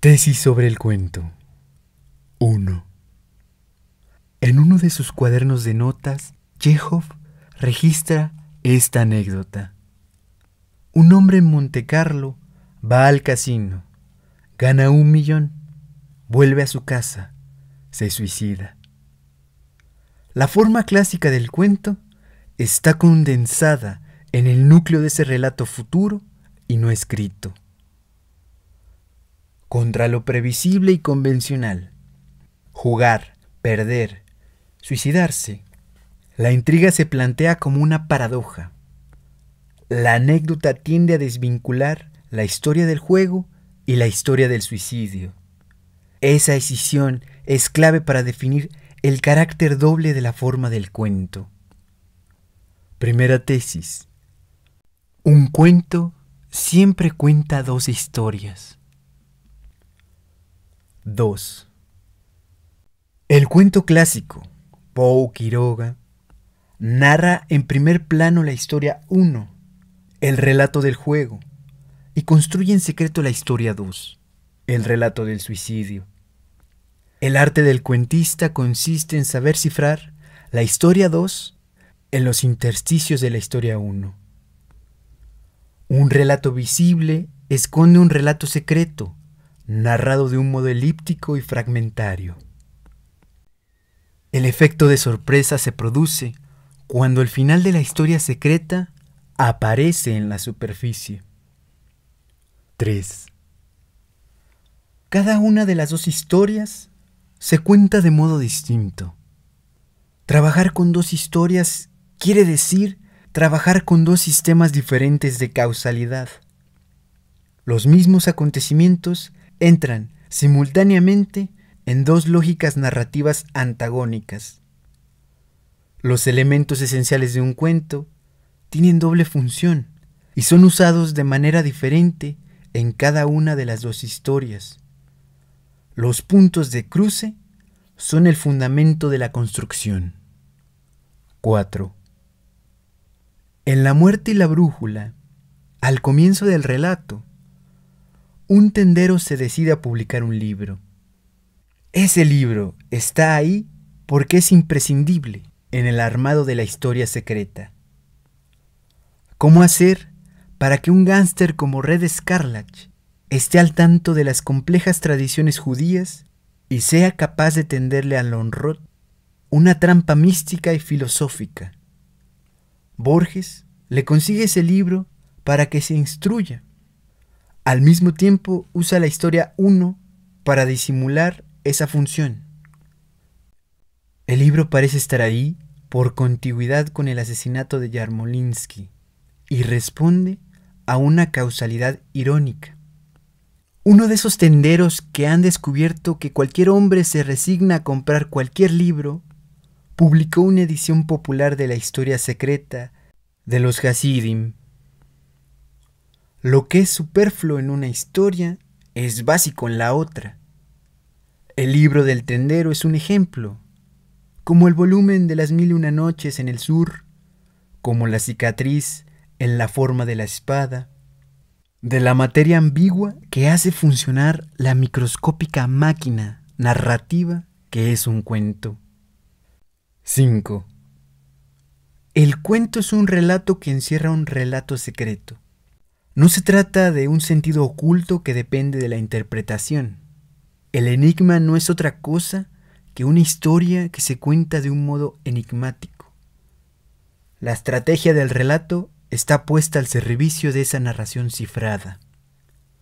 Tesis sobre el cuento. 1. En uno de sus cuadernos de notas, Chejov registra esta anécdota. Un hombre en Montecarlo va al casino, gana 1 millón, vuelve a su casa, se suicida. La forma clásica del cuento está condensada en el núcleo de ese relato futuro y no escrito. Contra lo previsible y convencional, jugar, perder, suicidarse, la intriga se plantea como una paradoja. La anécdota tiende a desvincular la historia del juego y la historia del suicidio. Esa escisión es clave para definir el carácter doble de la forma del cuento. Primera tesis. Un cuento siempre cuenta 2 historias. 2. El cuento clásico, Poe Quiroga, narra en primer plano la historia 1, el relato del juego, y construye en secreto la historia 2, el relato del suicidio. El arte del cuentista consiste en saber cifrar la historia 2 en los intersticios de la historia 1. Un relato visible esconde un relato secreto, narrado de un modo elíptico y fragmentario. El efecto de sorpresa se produce cuando el final de la historia secreta aparece en la superficie. 3. Cada una de las 2 historias se cuenta de modo distinto. Trabajar con 2 historias quiere decir trabajar con 2 sistemas diferentes de causalidad. Los mismos acontecimientos entran simultáneamente en 2 lógicas narrativas antagónicas. Los elementos esenciales de un cuento tienen doble función y son usados de manera diferente en cada una de las 2 historias. Los puntos de cruce son el fundamento de la construcción. 4. En La muerte y la brújula, al comienzo del relato, un tendero se decide a publicar un libro. Ese libro está ahí porque es imprescindible en el armado de la historia secreta. ¿Cómo hacer para que un gángster como Red Scarlett esté al tanto de las complejas tradiciones judías y sea capaz de tenderle a Lonrod una trampa mística y filosófica? Borges le consigue ese libro para que se instruya. Al mismo tiempo usa la historia 1 para disimular esa función. El libro parece estar ahí por contigüidad con el asesinato de Yarmolinsky y responde a una causalidad irónica. Uno de esos tenderos que han descubierto que cualquier hombre se resigna a comprar cualquier libro, publicó una edición popular de la historia secreta de los Hasidim. Lo que es superfluo en una historia es básico en la otra. El libro del tendero es un ejemplo, como el volumen de las 1001 noches en el sur, como la cicatriz en la forma de la espada, de la materia ambigua que hace funcionar la microscópica máquina narrativa que es un cuento. 5. El cuento es un relato que encierra un relato secreto. No se trata de un sentido oculto que depende de la interpretación. El enigma no es otra cosa que una historia que se cuenta de un modo enigmático. La estrategia del relato está puesta al servicio de esa narración cifrada.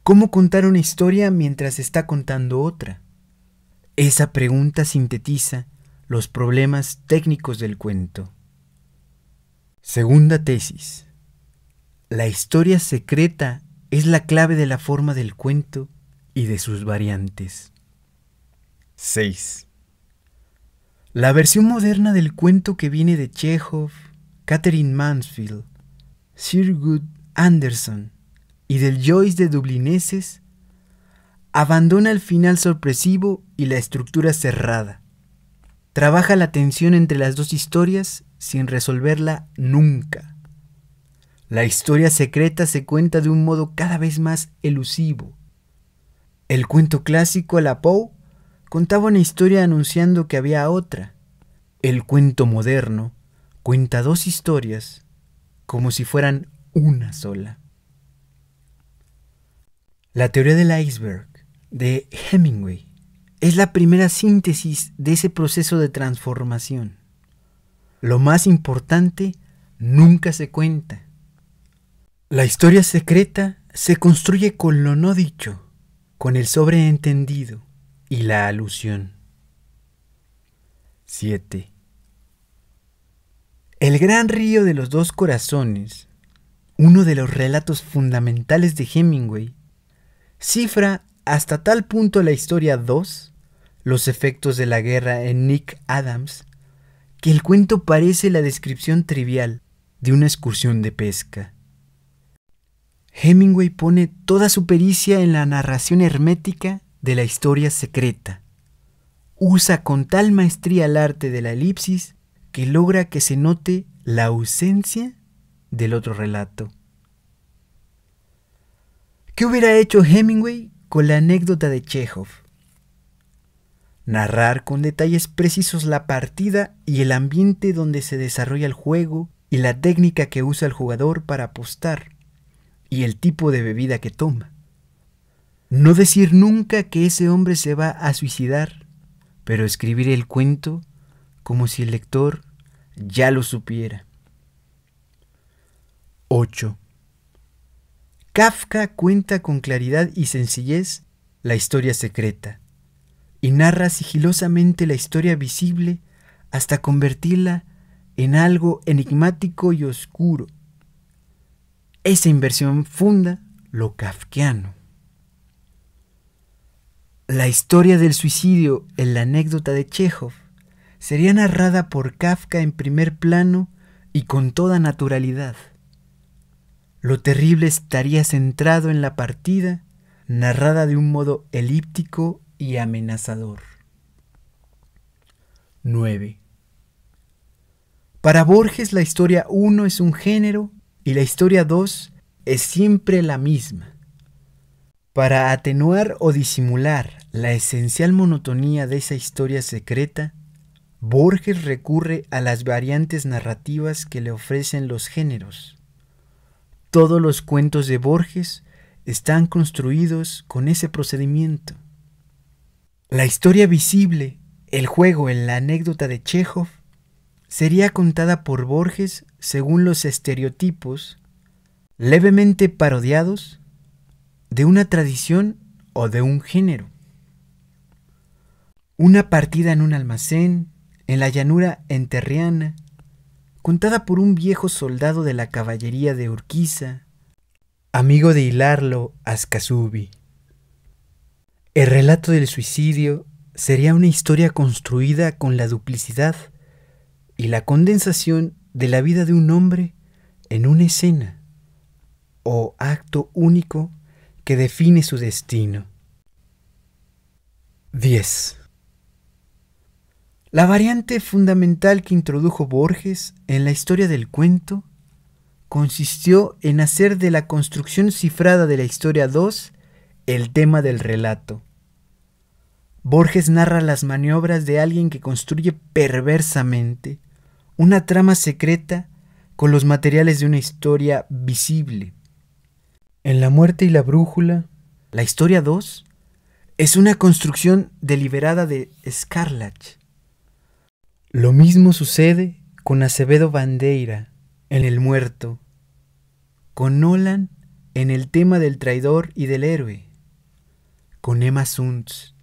¿Cómo contar una historia mientras está contando otra? Esa pregunta sintetiza los problemas técnicos del cuento. Segunda tesis. La historia secreta es la clave de la forma del cuento y de sus variantes. 6. La versión moderna del cuento que viene de Chejov, Katherine Mansfield, Sigurd Andersen y del Joyce de Dublineses abandona el final sorpresivo y la estructura cerrada. Trabaja la tensión entre las 2 historias sin resolverla nunca. La historia secreta se cuenta de un modo cada vez más elusivo. El cuento clásico a la Poe contaba una historia anunciando que había otra. El cuento moderno cuenta dos historias como si fueran una sola. La teoría del iceberg de Hemingway es la primera síntesis de ese proceso de transformación. Lo más importante nunca se cuenta. La historia secreta se construye con lo no dicho, con el sobreentendido y la alusión. 7. El gran río de los dos corazones, uno de los relatos fundamentales de Hemingway, cifra hasta tal punto la historia 2, los efectos de la guerra en Nick Adams, que el cuento parece la descripción trivial de una excursión de pesca. Hemingway pone toda su pericia en la narración hermética de la historia secreta. Usa con tal maestría el arte de la elipsis que logra que se note la ausencia del otro relato. ¿Qué hubiera hecho Hemingway con la anécdota de Chekhov? Narrar con detalles precisos la partida y el ambiente donde se desarrolla el juego y la técnica que usa el jugador para apostar y el tipo de bebida que toma. No decir nunca que ese hombre se va a suicidar, pero escribir el cuento como si el lector ya lo supiera. 8. Kafka cuenta con claridad y sencillez la historia secreta y narra sigilosamente la historia visible hasta convertirla en algo enigmático y oscuro. Esa inversión funda lo kafkiano. La historia del suicidio en la anécdota de Chekhov sería narrada por Kafka en primer plano y con toda naturalidad. Lo terrible estaría centrado en la partida, narrada de un modo elíptico y amenazador. 9. Para Borges la historia 1 es un género y la historia 2 es siempre la misma. Para atenuar o disimular la esencial monotonía de esa historia secreta, Borges recurre a las variantes narrativas que le ofrecen los géneros. Todos los cuentos de Borges están construidos con ese procedimiento. La historia visible, el juego en la anécdota de Chekhov, sería contada por Borges según los estereotipos, levemente parodiados, de una tradición o de un género. Una partida en un almacén, en la llanura enterriana, contada por un viejo soldado de la caballería de Urquiza, amigo de Hilarlo Ascasubi. El relato del suicidio sería una historia construida con la duplicidad y la condensación de la vida de un hombre en una escena o acto único que define su destino. 10. La variante fundamental que introdujo Borges en la historia del cuento consistió en hacer de la construcción cifrada de la historia 2 el tema del relato. Borges narra las maniobras de alguien que construye perversamente una trama secreta con los materiales de una historia visible. En La muerte y la brújula, la historia 2 es una construcción deliberada de Scarlatti. Lo mismo sucede con Acevedo Bandeira en El muerto, con Nolan en el tema del traidor y del héroe, con Emma Suntz.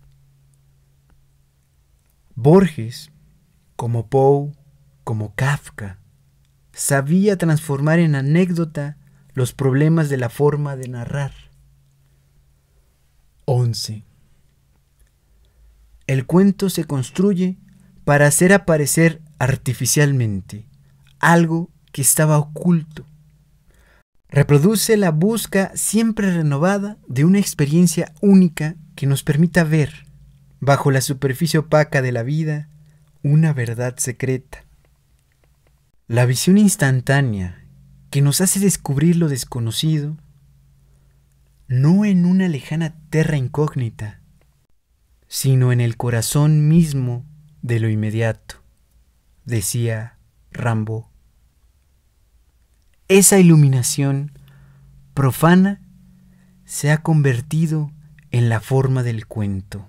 Borges, como Poe, como Kafka, sabía transformar en anécdota los problemas de la forma de narrar. 11. El cuento se construye para hacer aparecer artificialmente algo que estaba oculto. Reproduce la búsqueda siempre renovada de una experiencia única que nos permita ver, bajo la superficie opaca de la vida, una verdad secreta. La visión instantánea que nos hace descubrir lo desconocido, no en una lejana terra incógnita, sino en el corazón mismo de lo inmediato, decía Rimbaud. Esa iluminación profana se ha convertido en la forma del cuento.